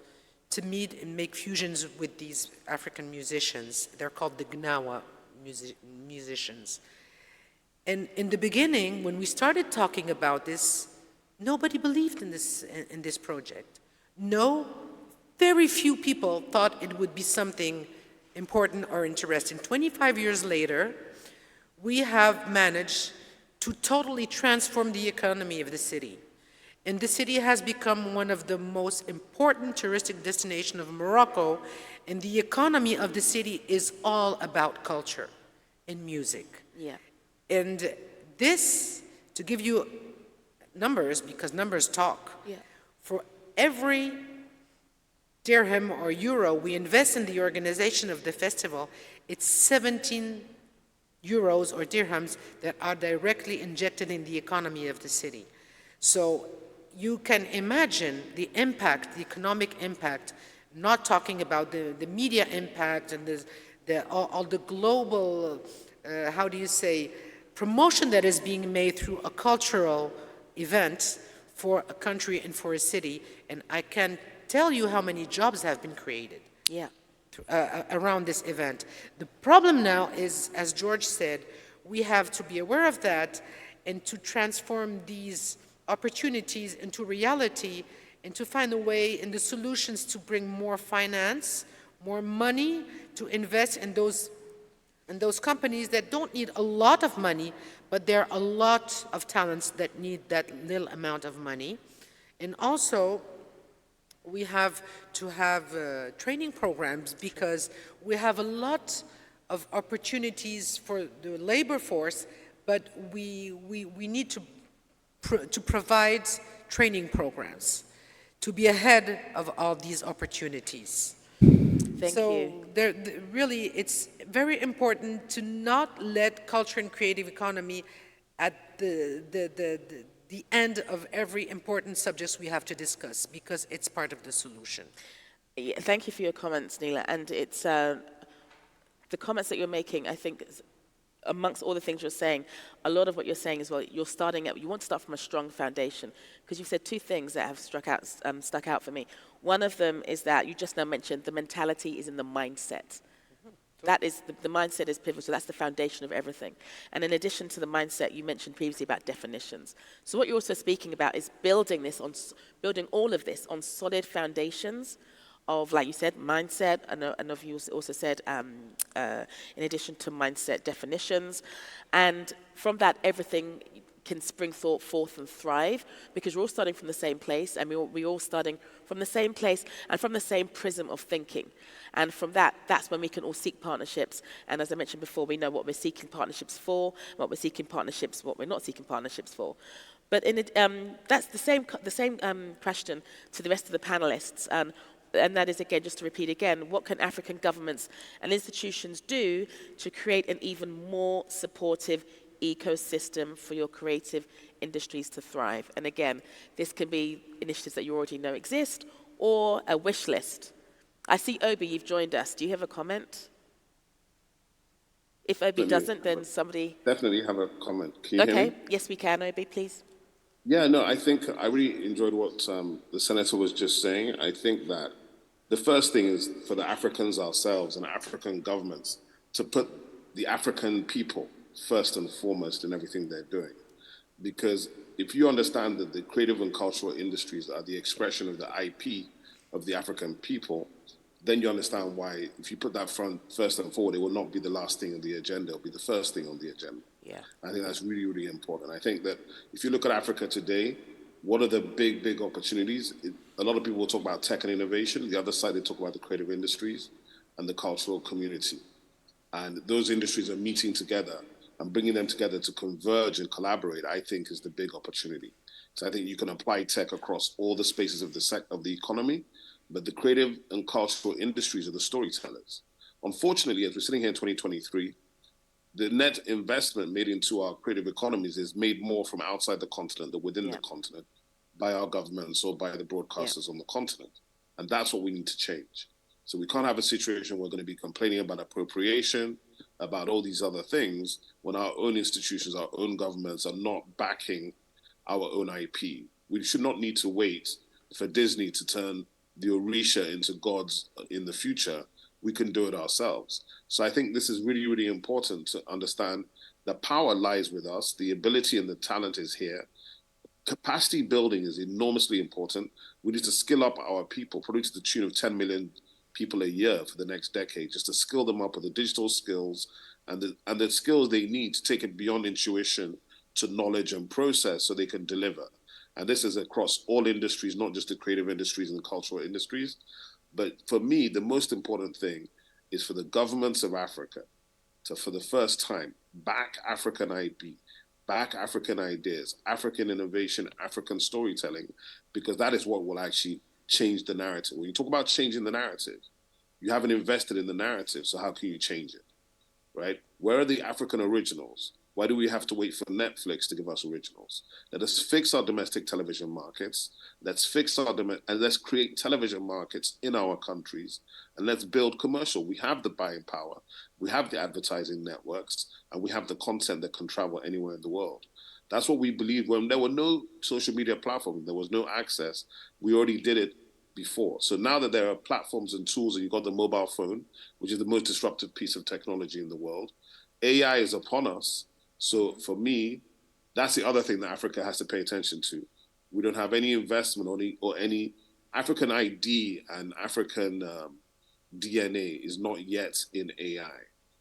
B: to meet and make fusions with these African musicians. They're called the Gnawa musicians. And in the beginning, when we started talking about this, nobody believed in this project. Very few people thought it would be something important or interesting. 25 years later, we have managed to totally transform the economy of the city. And the city has become one of the most important touristic destinations of Morocco, and the economy of the city is all about culture and music.
A: Yeah.
B: And this, to give you numbers, because numbers talk, for every dirham or euro we invest in the organization of the festival, it's 17 euros or dirhams that are directly injected in the economy of the city. So you can imagine the impact, the economic impact, not talking about the media impact and all the global, how do you say, promotion that is being made through a cultural event for a country and for a city. And I can tell you how many jobs have been created.
A: Yeah.
B: Around this event. The problem now is, as George said, we have to be aware of that and to transform these opportunities into reality and to find a way in the solutions to bring more finance, more money to invest in those companies that don't need a lot of money, but there are a lot of talents that need that little amount of money. And also, we have to have training programs because we have a lot of opportunities for the labor force, but we need to provide training programs to be ahead of all these opportunities.
A: Thank you.
B: Really, it's very important to not let culture and creative economy at the end of every important subject we have to discuss, because it's part of the solution.
A: Yeah, thank you for your comments, Neela. And it's the comments that you're making, I think, amongst all the things you're saying, a lot of what you're saying is, well, you want to start from a strong foundation, because you've said two things that have stuck out for me. One of them is that you just now mentioned the mentality is in the mindset. That is, the mindset is pivotal. That's the foundation of everything. And in addition to the mindset, you mentioned previously about definitions. So what you're also speaking about is building all of this on solid foundations of, like you said, mindset, and of you also said, in addition to mindset, definitions. And from that, everything can spring forth and thrive, because we're all starting from the same place, and we're all starting from the same place and from the same prism of thinking. And from that's when we can all seek partnerships. And as I mentioned before, we know what we're seeking partnerships for, what we're not seeking partnerships for. But that's the same question to the rest of the panelists. And that is, again, just to repeat again, what can African governments and institutions do to create an even more supportive ecosystem for your creative industries to thrive? And again, this can be initiatives that you already know exist, or a wish list. I see Obi, you've joined us. Do you have a comment? If Obi doesn't, then somebody...
F: Definitely have a comment. Can you hear me?
A: Okay, yes we can, Obi, please.
F: Yeah, no, I think I really enjoyed what the senator was just saying. I think that the first thing is for the Africans ourselves and African governments to put the African people first and foremost in everything they're doing. Because if you understand that the creative and cultural industries are the expression of the IP of the African people, then you understand why, if you put that first and forward, it will not be the last thing on the agenda, it'll be the first thing on the agenda.
A: Yeah.
F: I think that's really, really important. I think that if you look at Africa today, what are the big opportunities? A lot of people will talk about tech and innovation. The other side, they talk about the creative industries and the cultural community. And those industries are meeting together, and bringing them together to converge and collaborate, I think, is the big opportunity. So I think you can apply tech across all the spaces of the economy, but the creative and cultural industries are the storytellers. Unfortunately, as we're sitting here in 2023, the net investment made into our creative economies is made more from outside the continent than within the continent by our governments or by the broadcasters on the continent. And that's what we need to change. So we can't have a situation where we're going to be complaining about appropriation, about all these other things, when our own institutions, our own governments are not backing our own IP. We should not need to wait for Disney to turn the Orisha into gods in the future. We can do it ourselves. So I think this is really, really important to understand that power lies with us. The ability and the talent is here. Capacity building is enormously important. We need to skill up our people, probably to the tune of 10 million people a year for the next decade, just to skill them up with the digital skills and the skills they need to take it beyond intuition to knowledge and process so they can deliver. And this is across all industries, not just the creative industries and the cultural industries. But for me, the most important thing is for the governments of Africa to, for the first time, back African IP, back African ideas, African innovation, African storytelling, because that is what will actually change the narrative. When you talk about changing the narrative, you haven't invested in the narrative, so how can you change it, right? Where are the African originals? Why do we have to wait for Netflix to give us originals? Let us fix our domestic television markets. Let's fix our and let's create television markets in our countries, and let's build commercial. We have the buying power, we have the advertising networks, and we have the content that can travel anywhere in the world. That's what we believe. When there were no social media platforms, there was no access, we already did it before. So now that there are platforms and tools, and you've got the mobile phone, which is the most disruptive piece of technology in the world, AI is upon us. So for me, that's the other thing that Africa has to pay attention to. We don't have any investment or any African ID and African DNA is not yet in AI.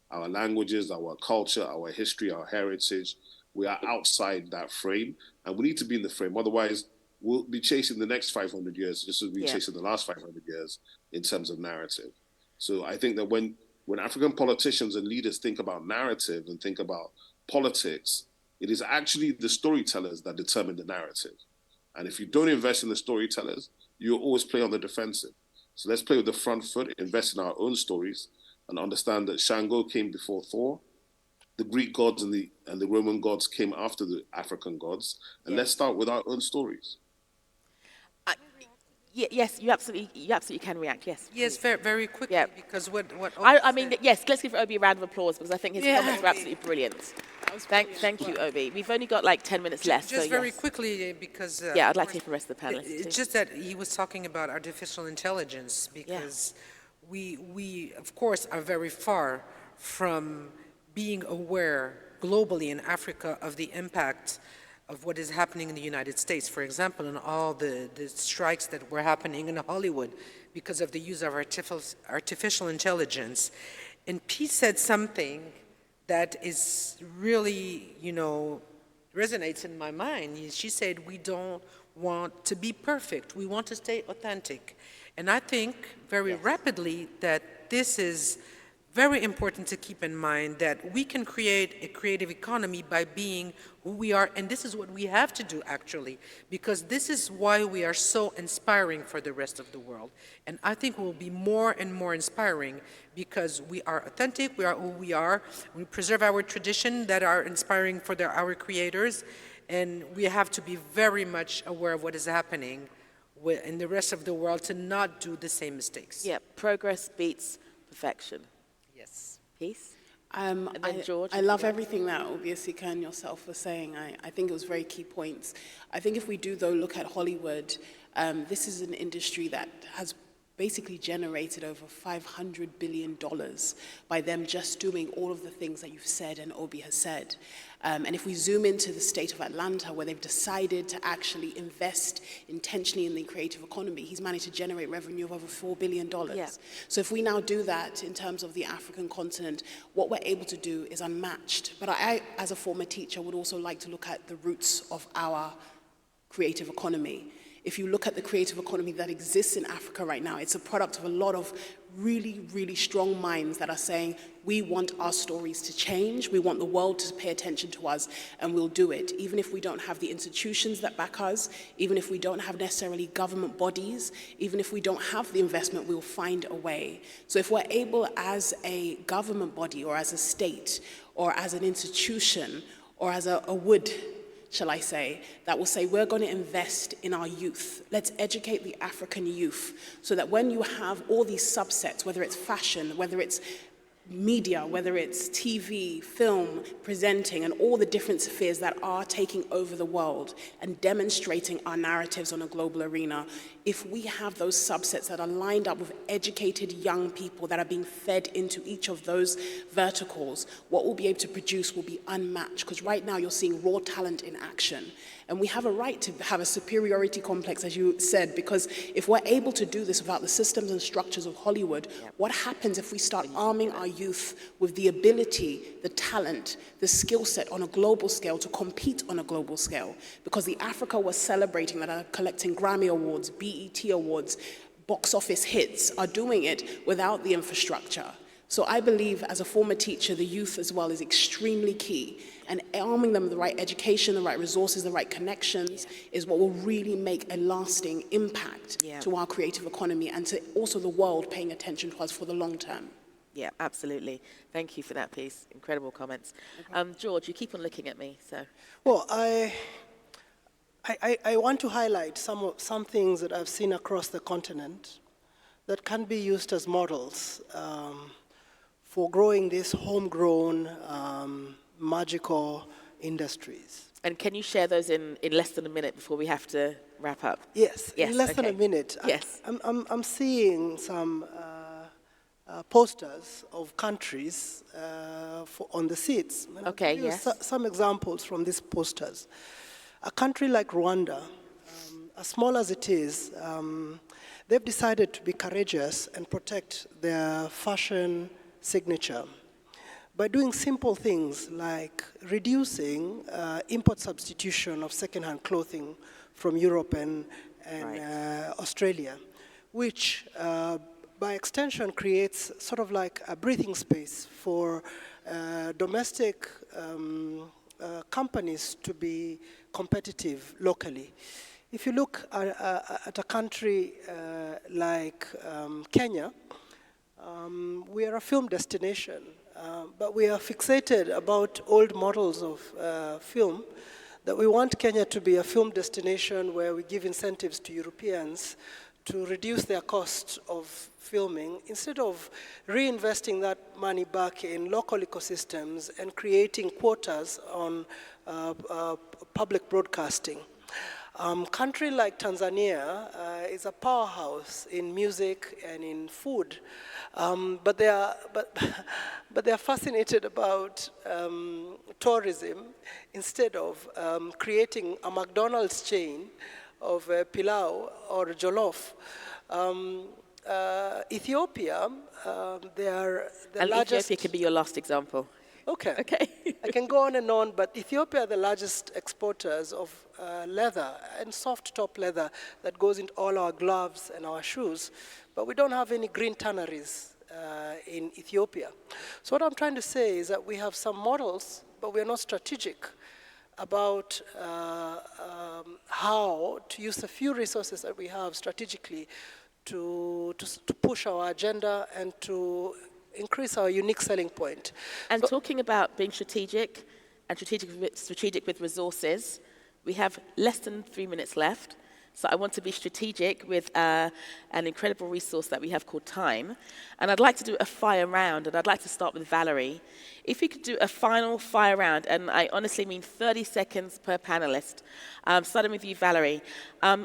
F: Our languages, our culture, our history, our heritage, we are outside that frame, and we need to be in the frame. Otherwise, we'll be chasing the next 500 years just as we chasing the last 500 years in terms of narrative. So I think that when African politicians and leaders think about narrative and think about politics, it is actually the storytellers that determine the narrative. And if you don't invest in the storytellers, you'll always play on the defensive. So let's play with the front foot, invest in our own stories, and understand that Shango came before Thor. The Greek gods and the Roman gods came after the African gods. And let's start with our own stories.
A: Yes, you absolutely can react. Yes.
B: Yes, very, very quickly, because what
A: I mean, yes, let's give Obi a round of applause because I think his comments were absolutely brilliant. Thank you, Obi. We've only got like 10 minutes left.
B: Just
A: so
B: very quickly, because
A: I'd like to hear from the rest of the panelists.
B: It's just that he was talking about artificial intelligence, because we of course are very far from being aware globally in Africa of the impact of what is happening in the United States, for example, and all the strikes that were happening in Hollywood because of the use of artificial intelligence. And P said something that is really, resonates in my mind. She said, we don't want to be perfect. We want to stay authentic. And I think very rapidly that this is very important to keep in mind, that we can create a creative economy by being who we are, and this is what we have to do actually, because this is why we are so inspiring for the rest of the world. And I think we'll be more and more inspiring because we are authentic, we are who we are, we preserve our tradition that are inspiring for our creators, and we have to be very much aware of what is happening in the rest of the world to not do the same mistakes.
A: Yeah, progress beats perfection.
B: Yes.
A: Peace. And then George.
C: I love everything that Obi Esika and yourself were saying. I think it was very key points. I think if we do, though, look at Hollywood, this is an industry that has basically generated over $500 billion by them just doing all of the things that you've said and Obi has said. And if we zoom into the state of Atlanta, where they've decided to actually invest intentionally in the creative economy, he's managed to generate revenue of over $4 billion.
A: Yeah.
C: So if we now do that in terms of the African continent, what we're able to do is unmatched. But I, as a former teacher, would also like to look at the roots of our creative economy. If you look at the creative economy that exists in Africa right now, it's a product of a lot of really, really strong minds that are saying, we want our stories to change, we want the world to pay attention to us, and we'll do it. Even if we don't have the institutions that back us, even if we don't have necessarily government bodies, even if we don't have the investment, we'll find a way. So if we're able as a government body or as a state or as an institution or as a wood, shall I say, that will say, we're going to invest in our youth. Let's educate the African youth so that when you have all these subsets, whether it's fashion, whether it's media, whether it's TV, film, presenting, and all the different spheres that are taking over the world and demonstrating our narratives on a global arena, if we have those subsets that are lined up with educated young people that are being fed into each of those verticals, what we'll be able to produce will be unmatched. Because right now you're seeing raw talent in action. And we have a right to have a superiority complex, as you said, because if we're able to do this without the systems and structures of Hollywood, what happens if we start arming our youth with the ability, the talent, the skill set on a global scale to compete on a global scale? Because the Africa we're celebrating that are collecting Grammy Awards, BET Awards, box office hits, are doing it without the infrastructure. So I believe as a former teacher, the youth as well is extremely key. And arming them with the right education, the right resources, the right connections is what will really make a lasting impact to our creative economy and to also the world paying attention to us for the long term.
A: Yeah, absolutely. Thank you for that piece. Incredible comments. George, you keep on looking at me, so.
D: Well, I want to highlight some things that I've seen across the continent that can be used as models for growing these homegrown, magical industries.
A: And can you share those in less than a minute before we have to wrap up?
D: Yes,
A: Yes,
D: in less than a
A: okay.
D: minute.
A: Yes.
D: I'm seeing some posters of countries on the seats. And I'll
A: Okay,
D: give you
A: yes.
D: some examples from these posters. A country like Rwanda, as small as it is, they've decided to be courageous and protect their fashion signature by doing simple things like reducing import substitution of second-hand clothing from Europe and Australia, which by extension creates sort of like a breathing space for domestic companies to be competitive locally. If you look at a country like Kenya, we are a film destination, but we are fixated about old models of film, that we want Kenya to be a film destination where we give incentives to Europeans to reduce their cost of filming, instead of reinvesting that money back in local ecosystems and creating quotas on public broadcasting. Country like Tanzania is a powerhouse in music and in food, but they are fascinated about tourism instead of creating a McDonald's chain of pilau or jollof. Ethiopia, they are the
A: And
D: largest.
A: Ethiopia could be your last example.
D: Okay.
A: Okay.
D: I can go on, but Ethiopia are the largest exporters of leather and soft top leather that goes into all our gloves and our shoes. But we don't have any green tanneries in Ethiopia. So what I'm trying to say is that we have some models, but we are not strategic about how to use the few resources that we have strategically to push our agenda and to increase our unique selling point.
A: And
D: So-
A: talking about being strategic and strategic with resources, we have less than 3 minutes left. So I want to be strategic with an incredible resource that we have called time. And I'd like to do a fire round, and I'd like to start with Valerie. If you could do a final fire round, and I honestly mean 30 seconds per panelist, starting with you, Valerie.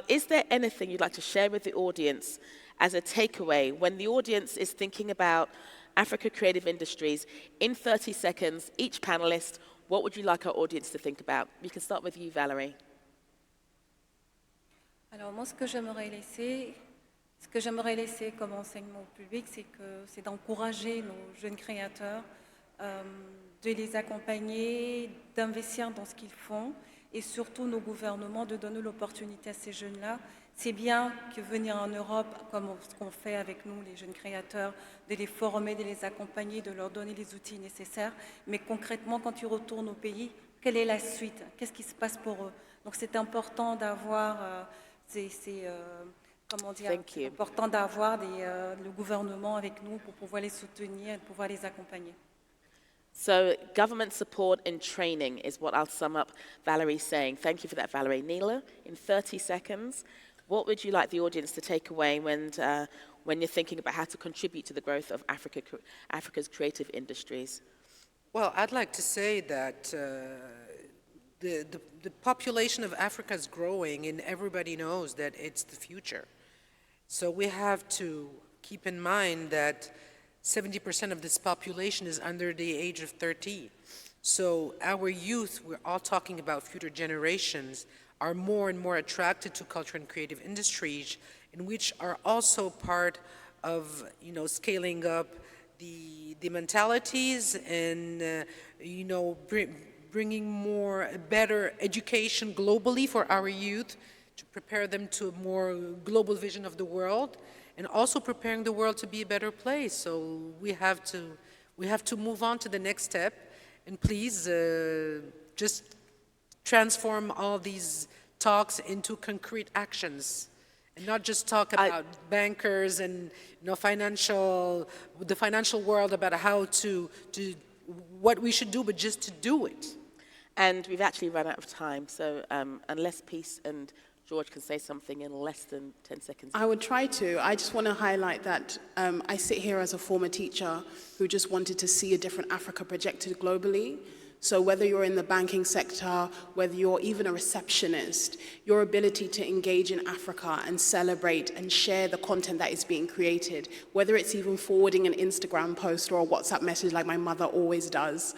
A: Is there anything you'd like to share with the audience as a takeaway when the audience is thinking about Africa Creative Industries? In 30 seconds, each panelist, what would you like our audience to think about? We can start with you, Valerie.
E: Alors moi, ce que j'aimerais laisser comme enseignement au public, c'est d'encourager nos jeunes créateurs, de les accompagner, d'investir dans ce qu'ils font, et surtout nos gouvernements de donner l'opportunité à ces jeunes-là. C'est bien que venir en Europe, comme ce qu'on fait avec nous, les jeunes créateurs, de les former, de les accompagner, de leur donner les outils nécessaires, mais concrètement, quand ils retournent au pays, quelle est la suite? Qu'est-ce qui se passe pour eux? Donc c'est important d'avoir comment dire,
A: Thank you.
E: c'est important d'avoir le gouvernement avec nous pour pouvoir les soutenir et pouvoir les accompagner.
A: So government support and training is what I'll sum up Valerie's saying. Thank you for that, Valerie. Neela, in 30 seconds, what would you like the audience to take away when you're thinking about how to contribute to the growth of Africa's creative industries?
B: Well, I'd like to say that the population of Africa is growing, and everybody knows that it's the future. So we have to keep in mind that 70% of this population is under the age of 30. So our youth, we're all talking about future generations, are more and more attracted to culture and creative industries, in which are also part of, scaling up the mentalities and, bringing better education globally for our youth to prepare them to a more global vision of the world, and also preparing the world to be a better place. So we have to move on to the next step, and please just transform all these talks into concrete actions, and not just talk about bankers and the financial world about how to what we should do, but just to do it.
A: And we've actually run out of time, so unless Peace and George can say something in less than 10 seconds.
C: I would try to. I just want to highlight that I sit here as a former teacher who just wanted to see a different Africa projected globally. So whether you're in the banking sector, whether you're even a receptionist, your ability to engage in Africa and celebrate and share the content that is being created, whether it's even forwarding an Instagram post or a WhatsApp message like my mother always does,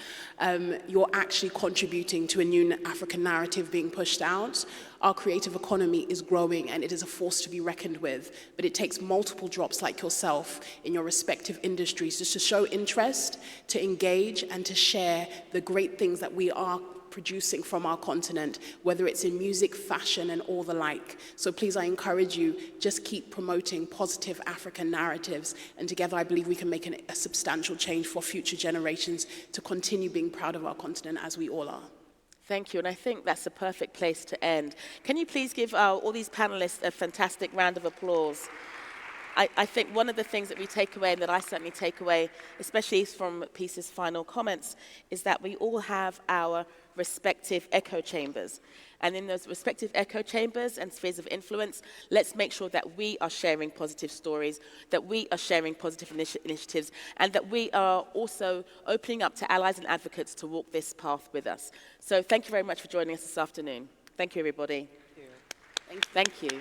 C: you're actually contributing to a new African narrative being pushed out. Our creative economy is growing and it is a force to be reckoned with, but it takes multiple drops like yourself in your respective industries just to show interest, to engage, and to share the great things that we are producing from our continent, whether it's in music, fashion, and all the like. So please, I encourage you, just keep promoting positive African narratives, and together I believe we can make a substantial change for future generations to continue being proud of our continent as we all are.
A: Thank you, and I think that's the perfect place to end. Can you please give all these panelists a fantastic round of applause? I think one of the things that we take away, and that I certainly take away, especially from Peace's final comments, is that we all have our respective echo chambers. And in those respective echo chambers and spheres of influence, let's make sure that we are sharing positive stories, that we are sharing positive initiatives, and that we are also opening up to allies and advocates to walk this path with us. So thank you very much for joining us this afternoon. Thank you, everybody.
B: Thank you.
A: Thank you.